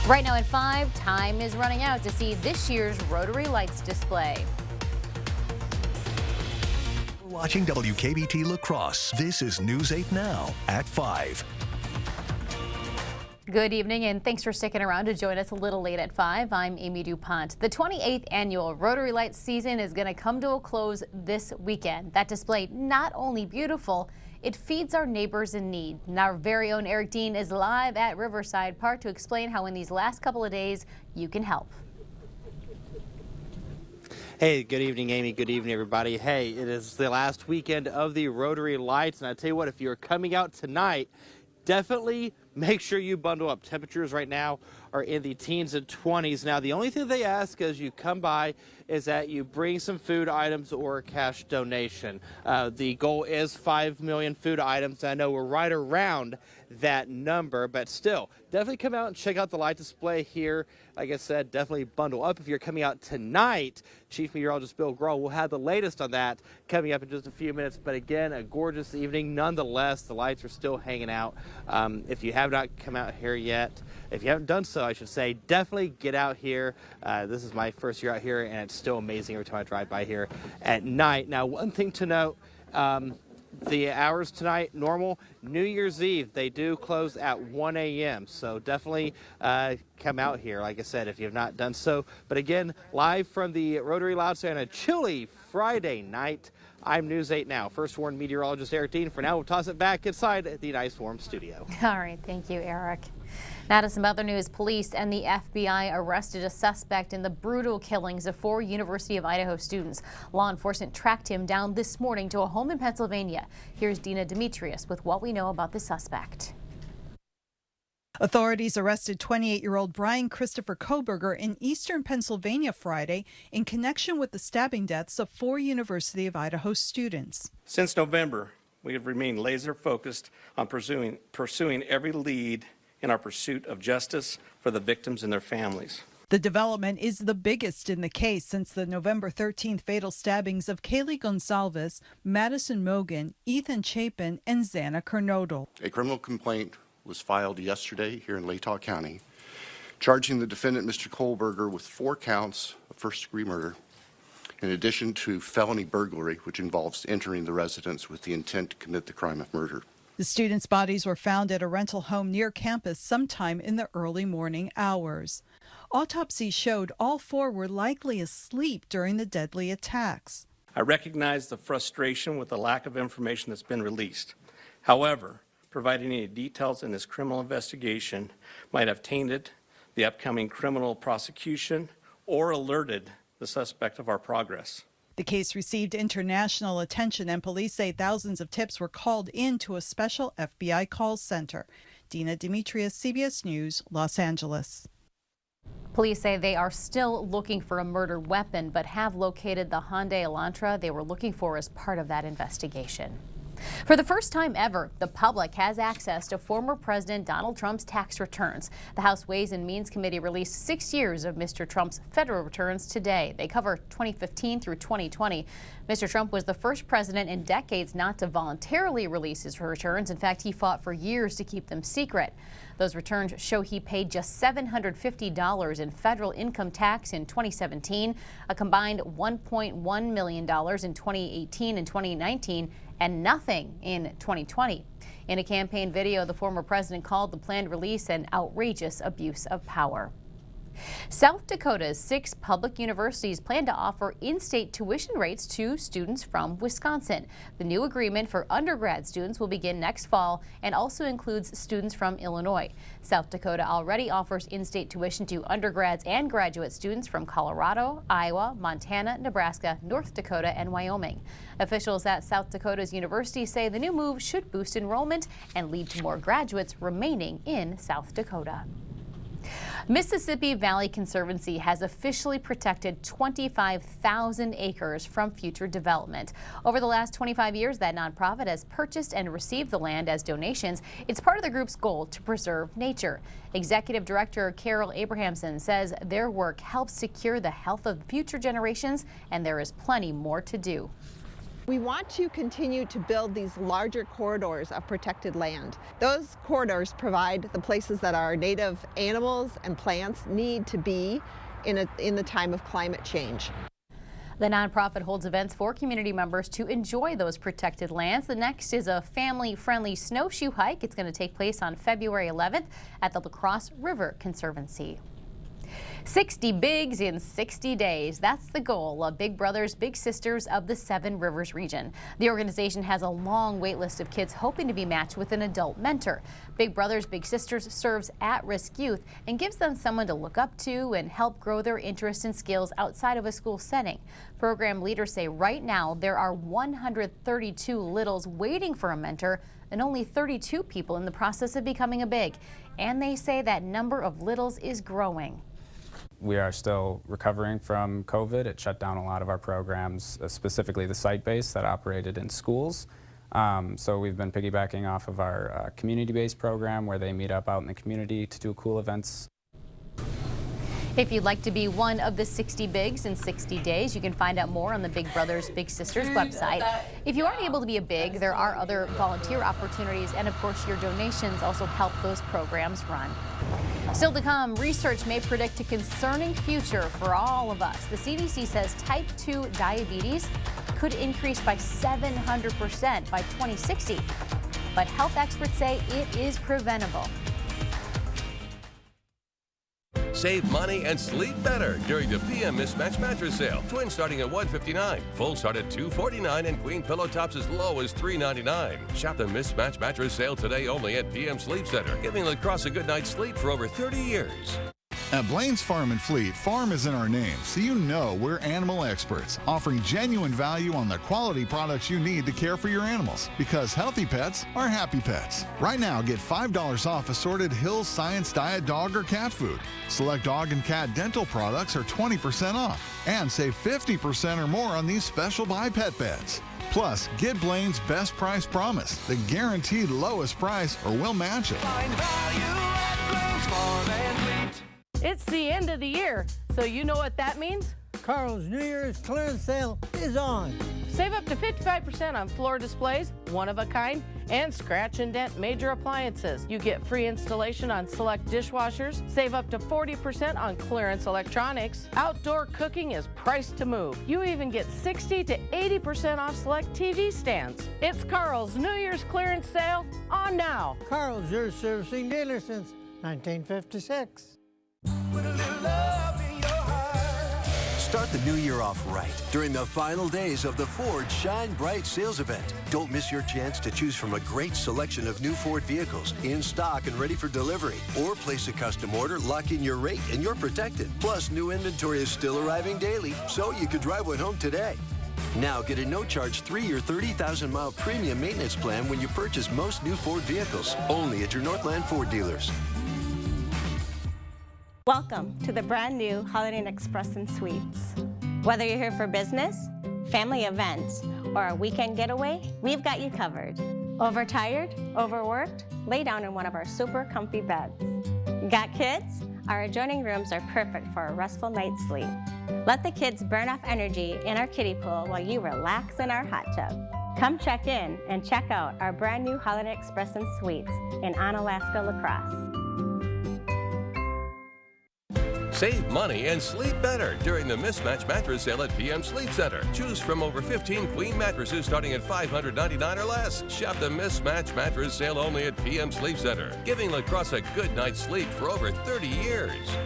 Right now at 5, time is running out to see this year's Rotary Lights display. We're watching WKBT La Crosse. This is News 8 Now at 5. Good evening and thanks for sticking around to join us a little late at 5. I'm Amy DuPont. The 28th annual Rotary Lights season is going to come to a close this weekend. That display not only beautiful, it feeds our neighbors in need. And our very own Eric Dean is live at Riverside Park to explain how in these last couple of days you can help. Hey, good evening, Amy. Good evening, everybody. Hey, it is the last weekend of the Rotary Lights, and I tell you what, if you're coming out tonight, definitely make sure you bundle up. Temperatures right now are in the teens and 20s. Now, the only thing they ask as you come by is that you bring some food items or a cash donation. The goal is 5 million food items. I know we're right around that number, but still, definitely come out and check out the light display here. Like I said, definitely bundle up if you're coming out tonight. Chief Meteorologist Bill Grohl will have the latest on that coming up in just a few minutes. But again, a gorgeous evening nonetheless. The lights are still hanging out. If you have not come out here yet, if you haven't done so, I should say, definitely get out here. This is my first year out here, and it's still amazing every time I drive by here at night. Now, one thing to note, the hours tonight, normal. New Year's Eve, they do close at 1 a.m. So definitely come out here, like I said, if you have not done so. But again, live from the Rotary Loud Center on a chilly Friday night, I'm News 8 Now. First Warn meteorologist Eric Dean. For now, we'll toss it back inside the nice warm studio. All right, thank you, Eric. Now to some other news. Police and the FBI arrested a suspect in the brutal killings of 4 University of Idaho students. Law enforcement tracked him down this morning to a home in Pennsylvania. Here's Dina Demetrius with what we know about the suspect. Authorities arrested 28-year-old Brian Christopher Koberger in eastern Pennsylvania Friday in connection with the stabbing deaths of 4 University of Idaho students. Since November, we have remained laser focused on pursuing every lead in our pursuit of justice for the victims and their families. The development is the biggest in the case since the November 13th fatal stabbings of Kaylee Gonsalves, Madison Mogan, Ethan Chapin, and Xana Kernodle. A criminal complaint was filed yesterday here in Latah County, charging the defendant, Mr. Kohlberger, with 4 counts of first-degree murder, in addition to felony burglary, which involves entering the residence with the intent to commit the crime of murder. The students' bodies were found at a rental home near campus sometime in the early morning hours. Autopsies showed all 4 were likely asleep during the deadly attacks. I recognize the frustration with the lack of information that's been released. However, providing any details in this criminal investigation might have tainted the upcoming criminal prosecution or alerted the suspect of our progress. The case received international attention, and police say thousands of tips were called in to a special FBI call center. Dina Demetrius, CBS News, Los Angeles. Police say they are still looking for a murder weapon, but have located the Hyundai Elantra they were looking for as part of that investigation. For the first time ever, the public has access to former President Donald Trump's tax returns. The House Ways and Means Committee released 6 years of Mr. Trump's federal returns today. They cover 2015 through 2020. Mr. Trump was the first president in decades not to voluntarily release his returns. In fact, he fought for years to keep them secret. Those returns show he paid just $750 in federal income tax in 2017, a combined $1.1 million in 2018 and 2019, and nothing in 2020. In a campaign video, the former president called the planned release an outrageous abuse of power. South Dakota's 6 public universities plan to offer in-state tuition rates to students from Wisconsin. The new agreement for undergrad students will begin next fall and also includes students from Illinois. South Dakota already offers in-state tuition to undergrads and graduate students from Colorado, Iowa, Montana, Nebraska, North Dakota, and Wyoming. Officials at South Dakota's university say the new move should boost enrollment and lead to more graduates remaining in South Dakota. Mississippi Valley Conservancy has officially protected 25,000 acres from future development. Over the last 25 years, that nonprofit has purchased and received the land as donations. It's part of the group's goal to preserve nature. Executive Director Carol Abrahamson says their work helps secure the health of future generations, and there is plenty more to do. We want to continue to build these larger corridors of protected land. Those corridors provide the places that our native animals and plants need to be in the time of climate change. The nonprofit holds events for community members to enjoy those protected lands. The next is a family-friendly snowshoe hike. It's going to take place on February 11th at the La Crosse River Conservancy. 60 bigs in 60 days. That's the goal of Big Brothers Big Sisters of the Seven Rivers region. The organization has a long wait list of kids hoping to be matched with an adult mentor. Big Brothers Big Sisters serves at-risk youth and gives them someone to look up to and help grow their interests and skills outside of a school setting. Program leaders say right now there are 132 littles waiting for a mentor and only 32 people in the process of becoming a big. And they say that number of littles is growing. We are still recovering from COVID. It shut down a lot of our programs, specifically the site-based that operated in schools. So we've been piggybacking off of our community-based program where they meet up out in the community to do cool events. If you'd like to be one of the 60 bigs in 60 days, you can find out more on the Big Brothers Big Sisters website. If you aren't able to be a big, there are other volunteer opportunities, and of course your donations also help those programs run. Still to come, research may predict a concerning future for all of us. The CDC says type 2 diabetes could increase by 700% by 2060, but health experts say it is preventable. Save money and sleep better during the PM Mismatch Mattress Sale. Twin starting at $159, full start at $249, and queen pillow tops as low as $399. Shop the Mismatch Mattress Sale today only at PM Sleep Center, giving La Crosse a good night's sleep for over 30 years. At Blaine's Farm and Fleet, farm is in our name, so you know we're animal experts, offering genuine value on the quality products you need to care for your animals, because healthy pets are happy pets. Right now, get $5 off assorted Hill's Science Diet dog or cat food. Select dog and cat dental products are 20% off, and save 50% or more on these special buy pet beds. Plus, get Blaine's Best Price Promise, the guaranteed lowest price, or we'll match it. Find value at Blaine's Farm and Fleet. It's the end of the year, so you know what that means? Carl's New Year's clearance sale is on. Save up to 55% on floor displays, one of a kind, and scratch and dent major appliances. You get free installation on select dishwashers, save up to 40% on clearance electronics. Outdoor cooking is priced to move. You even get 60 to 80% off select TV stands. It's Carl's New Year's clearance sale on now. Carl's, your servicing dealer since 1956. Start the new year off right during the final days of the Ford Shine Bright sales event. Don't miss your chance to choose from a great selection of new Ford vehicles in stock and ready for delivery. Or place a custom order, lock in your rate, and you're protected. Plus, new inventory is still arriving daily, so you could drive one home today. Now get a no-charge 3-year, 30,000-mile premium maintenance plan when you purchase most new Ford vehicles. Only at your Northland Ford dealers. Welcome to the brand new Holiday Inn Express and Suites. Whether you're here for business, family events, or a weekend getaway, we've got you covered. Overtired, overworked? Lay down in one of our super comfy beds. Got kids? Our adjoining rooms are perfect for a restful night's sleep. Let the kids burn off energy in our kiddie pool while you relax in our hot tub. Come check in and check out our brand new Holiday Inn Express and Suites in Onalaska, La Crosse. Save money and sleep better during the Mismatch Mattress Sale at PM Sleep Center. Choose from over 15 queen mattresses starting at $599 or less. Shop the Mismatch Mattress Sale only at PM Sleep Center, giving La Crosse a good night's sleep for over 30 years.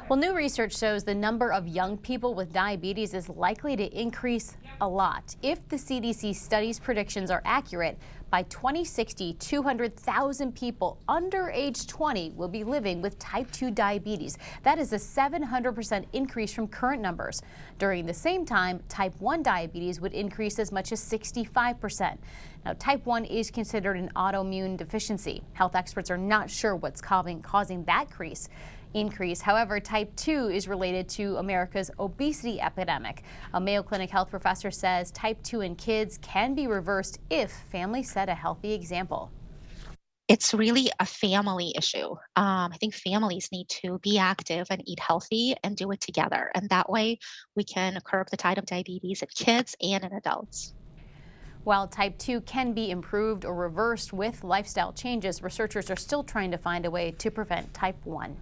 Well, new research shows the number of young people with diabetes is likely to increase a lot. If the CDC study's predictions are accurate, by 2060, 200,000 people under age 20 will be living with type 2 diabetes. That is a 700% increase from current numbers. During the same time, type 1 diabetes would increase as much as 65%. Now, type 1 is considered an autoimmune deficiency. Health experts are not sure what's causing that increase. However, type 2 is related to America's obesity epidemic. A Mayo Clinic health professor says type 2 in kids can be reversed if families set a healthy example. It's really a family issue. I think families need to be active and eat healthy and do it together. And that way we can curb the tide of diabetes in kids and in adults. While type 2 can be improved or reversed with lifestyle changes, researchers are still trying to find a way to prevent type 1.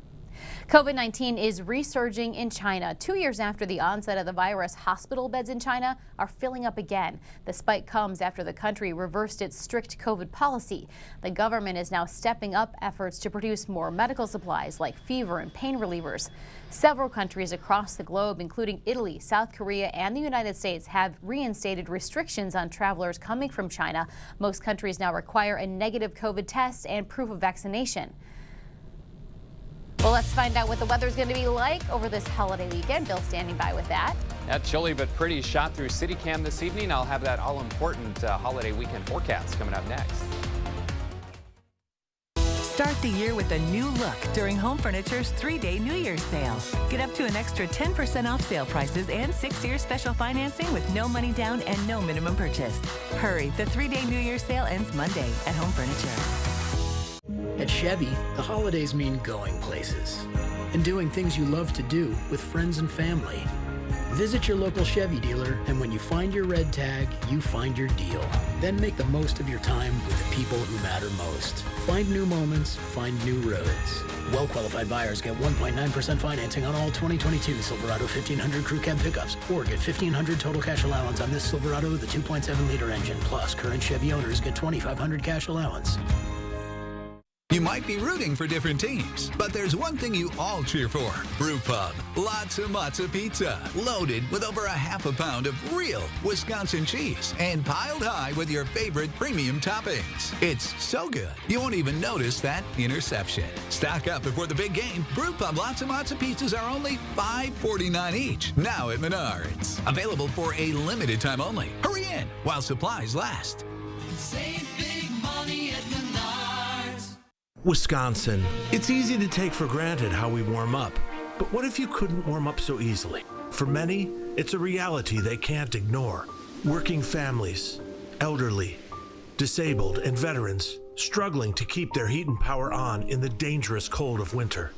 COVID-19 is resurging in China. 2 years after the onset of the virus, hospital beds in China are filling up again. The spike comes after the country reversed its strict COVID policy. The government is now stepping up efforts to produce more medical supplies like fever and pain relievers. Several countries across the globe, including Italy, South Korea, and the United States, have reinstated restrictions on travelers coming from China. Most countries now require a negative COVID test and proof of vaccination. Well, let's find out what the weather's going to be like over this holiday weekend. Bill's standing by with that. That chilly but pretty shot through CityCam this evening. I'll have that all-important holiday weekend forecast coming up next. Start the year with a new look during Home Furniture's 3-day New Year's sale. Get up to an extra 10% off sale prices and 6-year special financing with no money down and no minimum purchase. Hurry, the 3-day New Year's sale ends Monday at Home Furniture. At Chevy, the holidays mean going places and doing things you love to do with friends and family. Visit your local Chevy dealer, and when you find your red tag, you find your deal. Then make the most of your time with the people who matter most. Find new moments, find new roads. Well-qualified buyers get 1.9% financing on all 2022 Silverado 1500 Crew Cab pickups, or get $1,500 total cash allowance on this Silverado with a 2.7-liter engine. Plus, current Chevy owners get $2,500 cash allowance. You might be rooting for different teams, but there's one thing you all cheer for. Brew Pub. Lots of matzo pizza, loaded with over a half a pound of real Wisconsin cheese and piled high with your favorite premium toppings. It's so good, you won't even notice that interception. Stock up before the big game. Brew Pub Lots of Matzo pizzas are only $5.49 each, now at Menards. Available for a limited time only. Hurry in while supplies last. Save big money at Menards. Wisconsin. It's easy to take for granted how we warm up, but what if you couldn't warm up so easily? For many, it's a reality they can't ignore. Working families, elderly, disabled, and veterans struggling to keep their heat and power on in the dangerous cold of winter.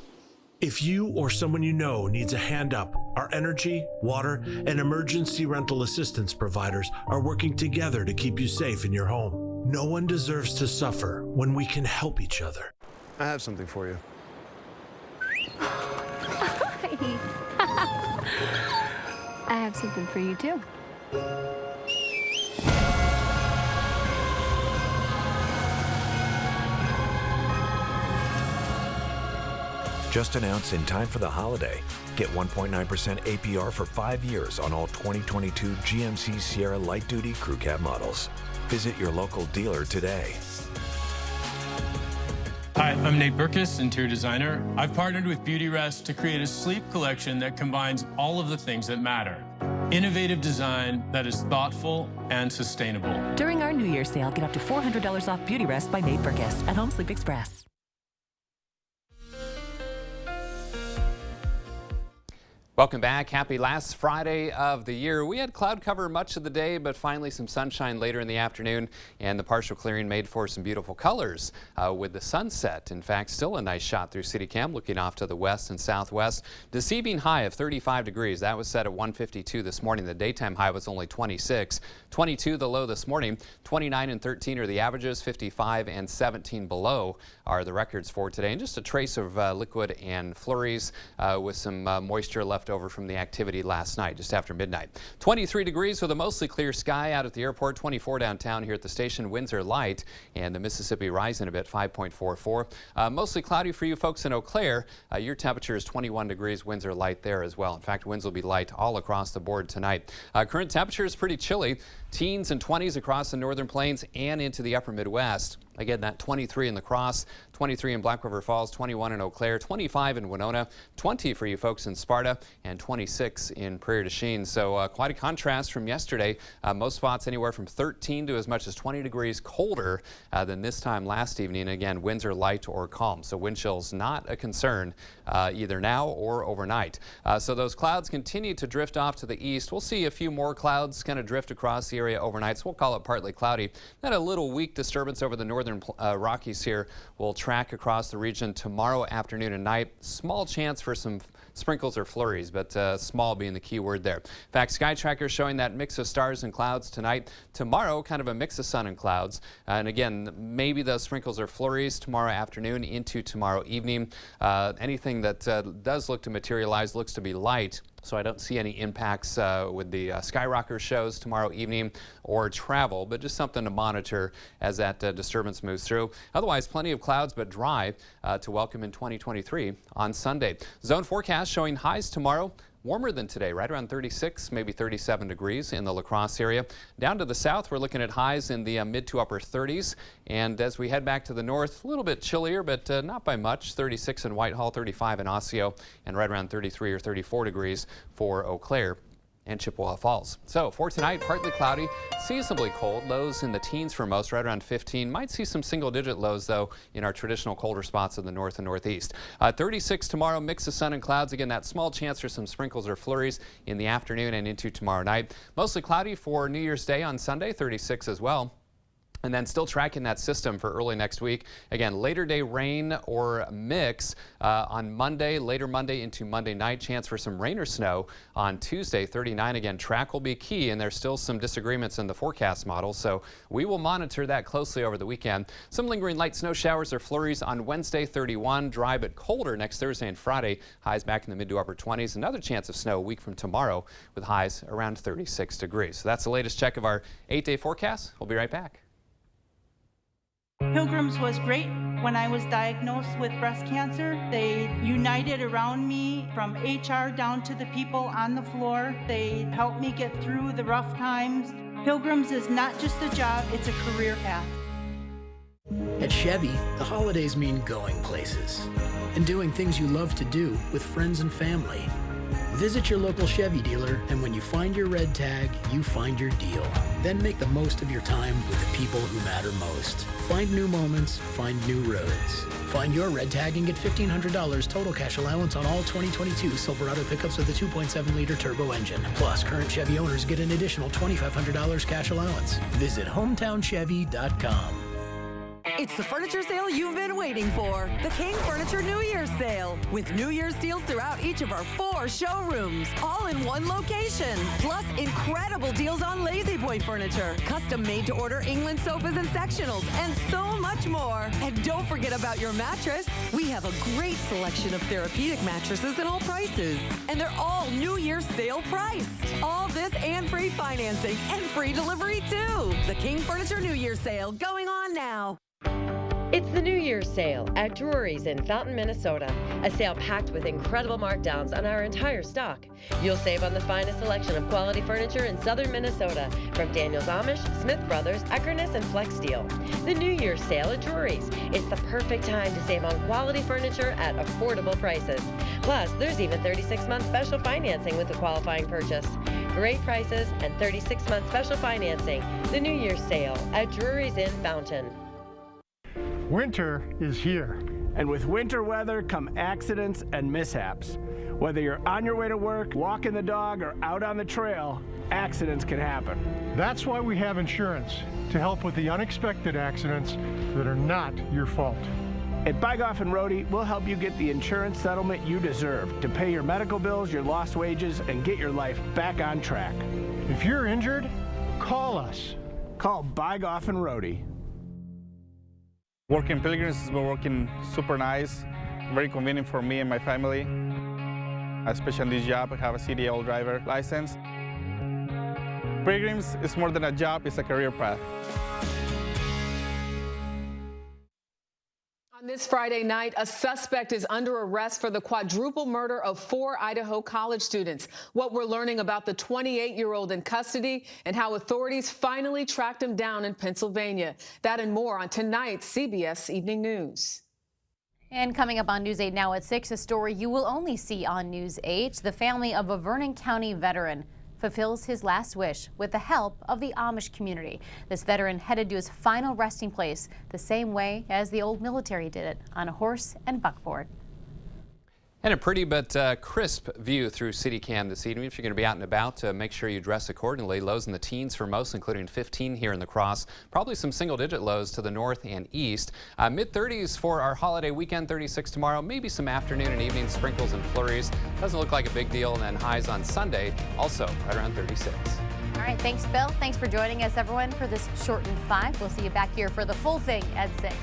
If you or someone you know needs a hand up, our energy, water, and emergency rental assistance providers are working together to keep you safe in your home. No one deserves to suffer when we can help each other. I have something for you. I have something for you too. Just announced in time for the holiday. Get 1.9% APR for 5 years on all 2022 GMC Sierra Light Duty Crew Cab models. Visit your local dealer today. Hi, I'm Nate Burkus, interior designer. I've partnered with Beautyrest to create a sleep collection that combines all of the things that matter. Innovative design that is thoughtful and sustainable. During our New Year's sale, get up to $400 off Beautyrest by Nate Burkus at Home Sleep Express. Welcome back. Happy last Friday of the year. We had cloud cover much of the day, but finally some sunshine later in the afternoon, and the partial clearing made for some beautiful colors with the sunset. In fact, still a nice shot through CityCam looking off to the west and southwest. Deceiving high of 35 degrees. That was set at 1:52 this morning. The daytime high was only 26. 22 the low this morning. 29 and 13 are the averages. 55 and 17 below are the records for today. And just a trace of liquid and flurries with some moisture left over from the activity last night, just after midnight. 23 degrees with a mostly clear sky out at the airport. 24 downtown here at the station. Winds are light, and the Mississippi rising a bit, 5.44. Mostly cloudy for you folks in Eau Claire. Your temperature is 21 degrees. Winds are light there as well. In fact, winds will be light all across the board tonight. Current temperature is pretty chilly. Teens and 20s across the northern plains and into the upper Midwest. Again, that 23 in La Crosse, 23 in Black River Falls, 21 in Eau Claire, 25 in Winona, 20 for you folks in Sparta, and 26 in Prairie du Chien. So quite a contrast from yesterday. Most spots anywhere from 13 to as much as 20 degrees colder than this time last evening. Again, winds are light or calm, so wind chills not a concern either now or overnight. So those clouds continue to drift off to the east. We'll see a few more clouds kind of drift across the area overnight, so we'll call it partly cloudy. Then a little weak disturbance over the northern Rockies here will track across the region tomorrow afternoon and night. Small chance for some sprinkles or flurries, but small being the key word there. In fact, Sky Tracker showing that mix of stars and clouds tonight. Tomorrow, kind of a mix of sun and clouds. And again, maybe those sprinkles or flurries tomorrow afternoon into tomorrow evening. Anything that does look to materialize looks to be light. So I don't see any impacts with the Skyrocker shows tomorrow evening or travel, but just something to monitor as that disturbance moves through. Otherwise, plenty of clouds, but dry to welcome in 2023 on Sunday. Zone forecast showing highs tomorrow. Warmer than today, right around 36, maybe 37 degrees in the La Crosse area. Down to the south, we're looking at highs in the mid to upper 30s. And as we head back to the north, a little bit chillier, but not by much. 36 in Whitehall, 35 in Osseo, and right around 33 or 34 degrees for Eau Claire and Chippewa Falls. So for tonight, partly cloudy, seasonably cold, lows in the teens for most, right around 15. Might see some single-digit lows, though, in our traditional colder spots in the north and northeast. 36 tomorrow, mix of sun and clouds. Again, that small chance for some sprinkles or flurries in the afternoon and into tomorrow night. Mostly cloudy for New Year's Day on Sunday, 36 as well. And then still tracking that system for early next week. Again, later day rain or mix on Monday, later Monday into Monday night. Chance for some rain or snow on Tuesday, 39. Again, track will be key, and there's still some disagreements in the forecast model, so we will monitor that closely over the weekend. Some lingering light snow showers or flurries on Wednesday, 31. Dry but colder next Thursday and Friday. Highs back in the mid to upper 20s. Another chance of snow a week from tomorrow with highs around 36 degrees. So that's the latest check of our 8-day forecast. We'll be right back. Pilgrims was great. When I was diagnosed with breast cancer, they united around me from HR down to the people on the floor. They helped me get through the rough times. Pilgrims is not just a job, it's a career path. At Chevy, the holidays mean going places and doing things you love to do with friends and family. Visit your local Chevy dealer, and when you find your red tag, you find your deal. Then make the most of your time with the people who matter most. Find new moments, find new roads. Find your red tag and get $1,500 total cash allowance on all 2022 Silverado pickups with a 2.7-liter turbo engine. Plus, current Chevy owners get an additional $2,500 cash allowance. Visit HometownChevy.com. It's the furniture sale you've been waiting for. The King Furniture New Year's Sale. With New Year's deals throughout each of our 4 showrooms. All in one location. Plus incredible deals on Lazy Boy furniture. Custom made to order England sofas and sectionals. And so much more. And don't forget about your mattress. We have a great selection of therapeutic mattresses in all prices. And they're all New Year's sale priced. All this and free financing and free delivery too. The King Furniture New Year's Sale going on now. It's the New Year's sale at Drury's in Fountain, Minnesota. A sale packed with incredible markdowns on our entire stock. You'll save on the finest selection of quality furniture in southern Minnesota from Daniels Amish, Smith Brothers, Eckerness, and Flex Steel. The New Year's sale at Drury's. It's the perfect time to save on quality furniture at affordable prices. Plus, there's even 36-month special financing with a qualifying purchase. Great prices and 36-month special financing. The New Year's sale at Drury's in Fountain. Winter is here. And with winter weather come accidents and mishaps. Whether you're on your way to work, walking the dog, or out on the trail, accidents can happen. That's why we have insurance, to help with the unexpected accidents that are not your fault. At Bygoff & Rohde, we'll help you get the insurance settlement you deserve to pay your medical bills, your lost wages, and get your life back on track. If you're injured, call us. Call Bygoff & Rohde. Working Pilgrims has been working super nice, very convenient for me and my family. Especially in this job, I have a CDL driver license. Pilgrims is more than a job, it's a career path. On this Friday night, a suspect is under arrest for the quadruple murder of 4 Idaho college students. What we're learning about the 28-year-old in custody and how authorities finally tracked him down in Pennsylvania. That and more on tonight's CBS Evening News. And coming up on News 8 now at 6, a story you will only see on News 8. The family of a Vernon County veteran fulfills his last wish with the help of the Amish community. This veteran headed to his final resting place the same way as the old military did it, on a horse and buckboard. And a pretty but crisp view through CityCam this evening. If you're going to be out and about, make sure you dress accordingly. Lows in the teens for most, including 15 here in the Cross. Probably some single-digit lows to the north and east. Mid-30s for our holiday weekend, 36 tomorrow. Maybe some afternoon and evening sprinkles and flurries. Doesn't look like a big deal. And then highs on Sunday, also right around 36. All right, thanks, Bill. Thanks for joining us, everyone, for this shortened 5. We'll see you back here for the full thing at 6.